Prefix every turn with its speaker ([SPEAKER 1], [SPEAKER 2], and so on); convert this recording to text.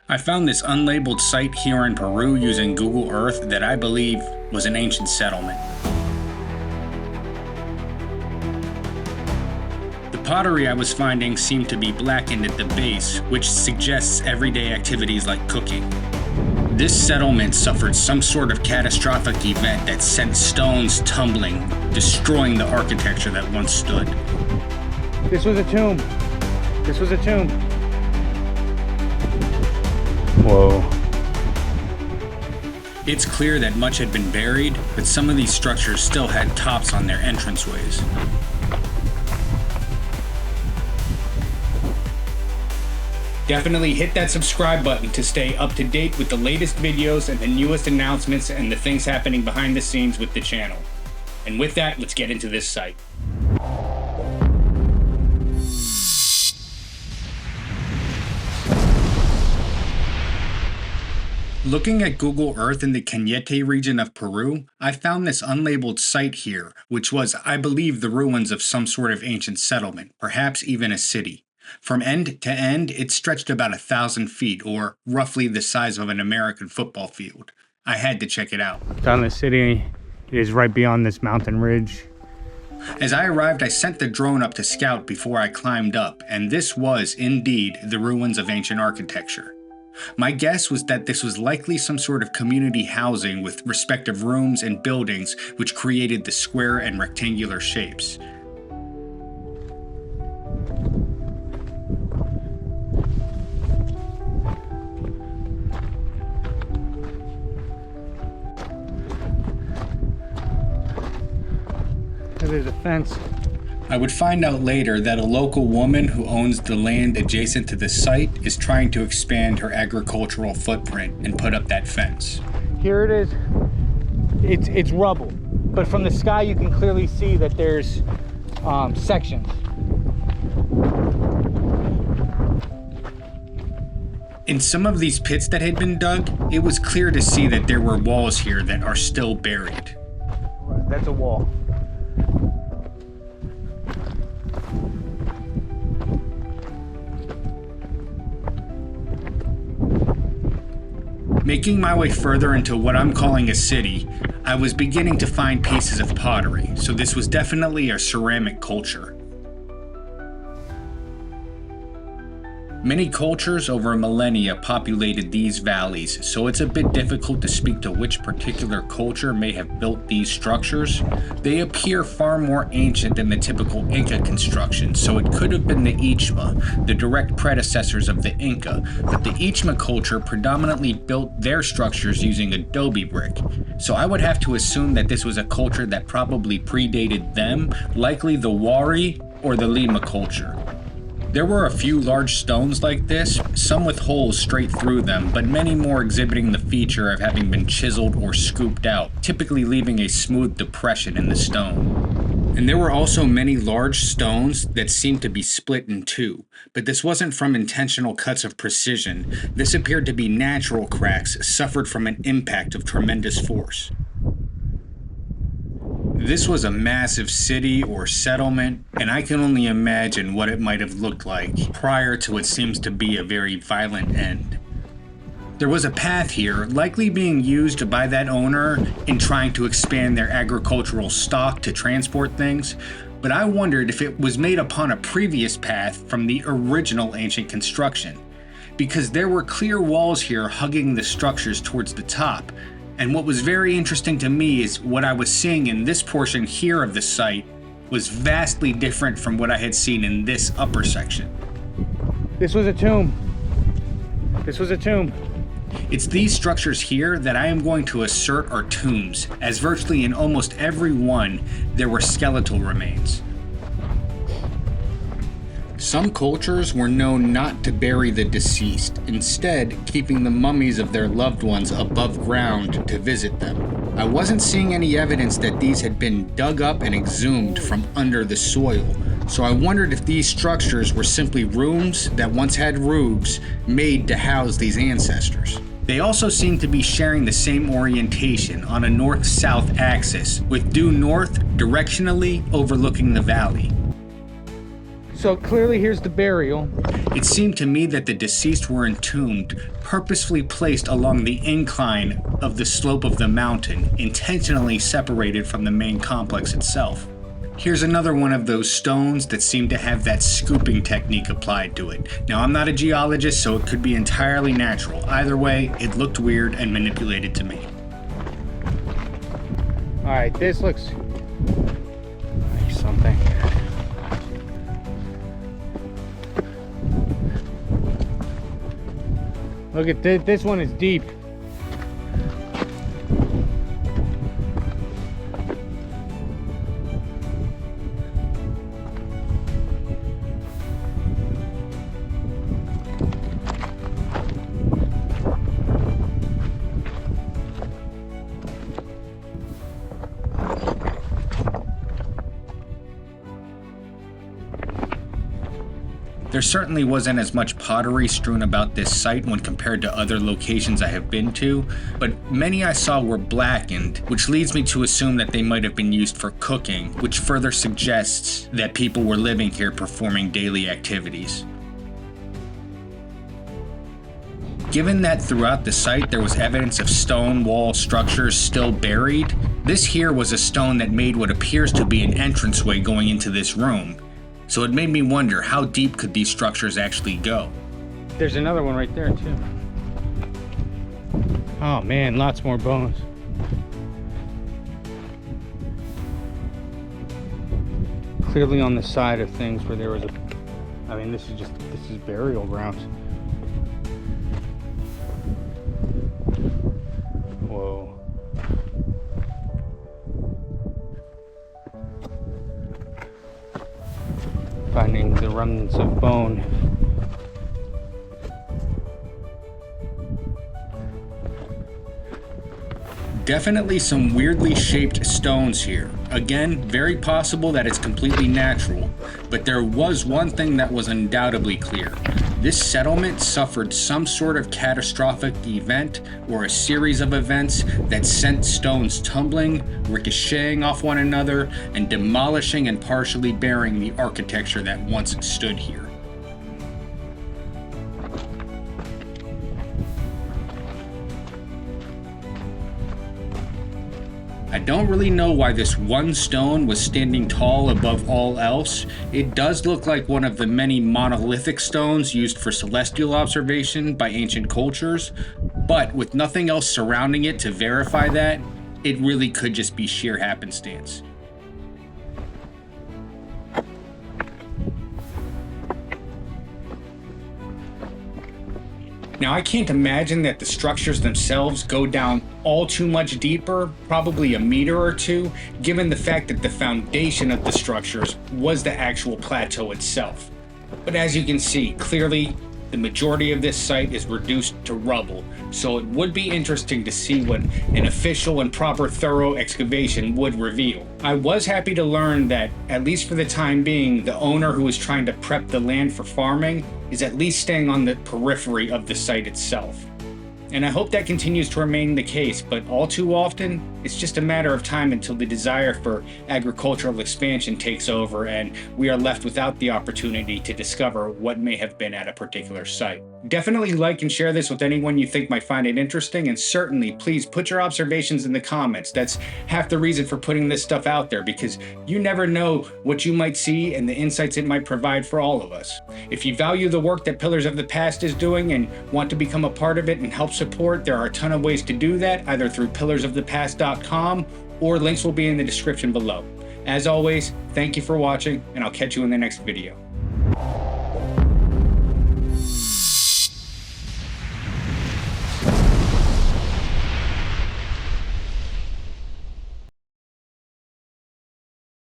[SPEAKER 1] I found this unlabeled site here in Peru using Google Earth that I believe was an ancient settlement. The pottery I was finding seemed to be blackened at the base, which suggests everyday activities like cooking. This settlement suffered some sort of catastrophic event that sent stones tumbling, destroying the architecture that once stood.
[SPEAKER 2] This was a tomb. This was a tomb. Whoa.
[SPEAKER 1] It's clear that much had been buried, but some of these structures still had tops on their entranceways. Definitely hit that subscribe button to stay up to date with the latest videos and the newest announcements and the things happening behind the scenes with the channel. And with that, let's get into this site. Looking at Google Earth in the Cañete region of Peru, I found this unlabeled site here, which was, I believe, the ruins of some sort of ancient settlement, perhaps even a city. From end to end, it stretched about 1,000 feet, or roughly the size of an American football field. I had to check it out.
[SPEAKER 2] Found the city. It is right beyond this mountain ridge.
[SPEAKER 1] As I arrived, I sent the drone up to scout before I climbed up, and this was, indeed, the ruins of ancient architecture. My guess was that this was likely some sort of community housing with respective rooms and buildings which created the square and rectangular shapes.
[SPEAKER 2] There's a fence.
[SPEAKER 1] I would find out later that a local woman who owns the land adjacent to the site is trying to expand her agricultural footprint and put up that fence.
[SPEAKER 2] Here it is. It's rubble, but from the sky you can clearly see that there's sections.
[SPEAKER 1] In some of these pits that had been dug, it was clear to see that there were walls here that are still buried.
[SPEAKER 2] That's a wall.
[SPEAKER 1] Making my way further into what I'm calling a city, I was beginning to find pieces of pottery, so this was definitely a ceramic culture. Many cultures over millennia populated these valleys, so it's a bit difficult to speak to which particular culture may have built these structures. They appear far more ancient than the typical Inca construction, so it could have been the Ichma, the direct predecessors of the Inca, but the Ichma culture predominantly built their structures using adobe brick. So I would have to assume that this was a culture that probably predated them, likely the Wari or the Lima culture. There were a few large stones like this, some with holes straight through them, but many more exhibiting the feature of having been chiseled or scooped out, typically leaving a smooth depression in the stone. And there were also many large stones that seemed to be split in two, but this wasn't from intentional cuts of precision. This appeared to be natural cracks suffered from an impact of tremendous force. This was a massive city or settlement, and I can only imagine what it might have looked like prior to what seems to be a very violent end. There was a path here, likely being used by that owner in trying to expand their agricultural stock to transport things, but I wondered if it was made upon a previous path from the original ancient construction, because there were clear walls here hugging the structures towards the top. And what was very interesting to me is what I was seeing in this portion here of the site was vastly different from what I had seen in this upper section.
[SPEAKER 2] This was a tomb. This was a tomb.
[SPEAKER 1] It's these structures here that I am going to assert are tombs, as virtually in almost every one there were skeletal remains. Some cultures were known not to bury the deceased, instead keeping the mummies of their loved ones above ground to visit them. I wasn't seeing any evidence that these had been dug up and exhumed from under the soil, so I wondered if these structures were simply rooms that once had roofs made to house these ancestors. They also seem to be sharing the same orientation on a north-south axis, with due north directionally overlooking the valley.
[SPEAKER 2] So clearly here's the burial.
[SPEAKER 1] It seemed to me that the deceased were entombed, purposefully placed along the incline of the slope of the mountain, intentionally separated from the main complex itself. Here's another one of those stones that seem to have that scooping technique applied to it. Now, I'm not a geologist, so it could be entirely natural. Either way, it looked weird and manipulated to me.
[SPEAKER 2] All right, this looks like something. Look at this. This one is deep.
[SPEAKER 1] There certainly wasn't as much pottery strewn about this site when compared to other locations I have been to, but many I saw were blackened, which leads me to assume that they might have been used for cooking, which further suggests that people were living here performing daily activities. Given that throughout the site there was evidence of stone wall structures still buried, this here was a stone that made what appears to be an entranceway going into this room. So it made me wonder, how deep could these structures actually go?
[SPEAKER 2] There's another one right there too. Oh man, lots more bones. Clearly on the side of things where there was a, I mean, this is burial grounds. Whoa. Finding the remnants of bone.
[SPEAKER 1] Definitely some weirdly shaped stones here. Again, very possible that it's completely natural, but there was one thing that was undoubtedly clear. This settlement suffered some sort of catastrophic event or a series of events that sent stones tumbling, ricocheting off one another, and demolishing and partially burying the architecture that once stood here. I don't really know why this one stone was standing tall above all else. It does look like one of the many monolithic stones used for celestial observation by ancient cultures, but with nothing else surrounding it to verify that, it really could just be sheer happenstance. Now, I can't imagine that the structures themselves go down all too much deeper, probably a meter or two, given the fact that the foundation of the structures was the actual plateau itself. But as you can see, clearly the majority of this site is reduced to rubble, so it would be interesting to see what an official and proper thorough excavation would reveal. I was happy to learn that, at least for the time being, the owner who was trying to prep the land for farming is at least staying on the periphery of the site itself. And I hope that continues to remain the case, but all too often, it's just a matter of time until the desire for agricultural expansion takes over and we are left without the opportunity to discover what may have been at a particular site. Definitely like and share this with anyone you think might find it interesting, and certainly please put your observations in the comments. That's half the reason for putting this stuff out there, because you never know what you might see and the insights it might provide for all of us. If you value the work that Pillars of the Past is doing and want to become a part of it and help support, there are a ton of ways to do that, either through pillarsofthepast.com or links will be in the description below. As always, thank you for watching, and I'll catch you in the next video.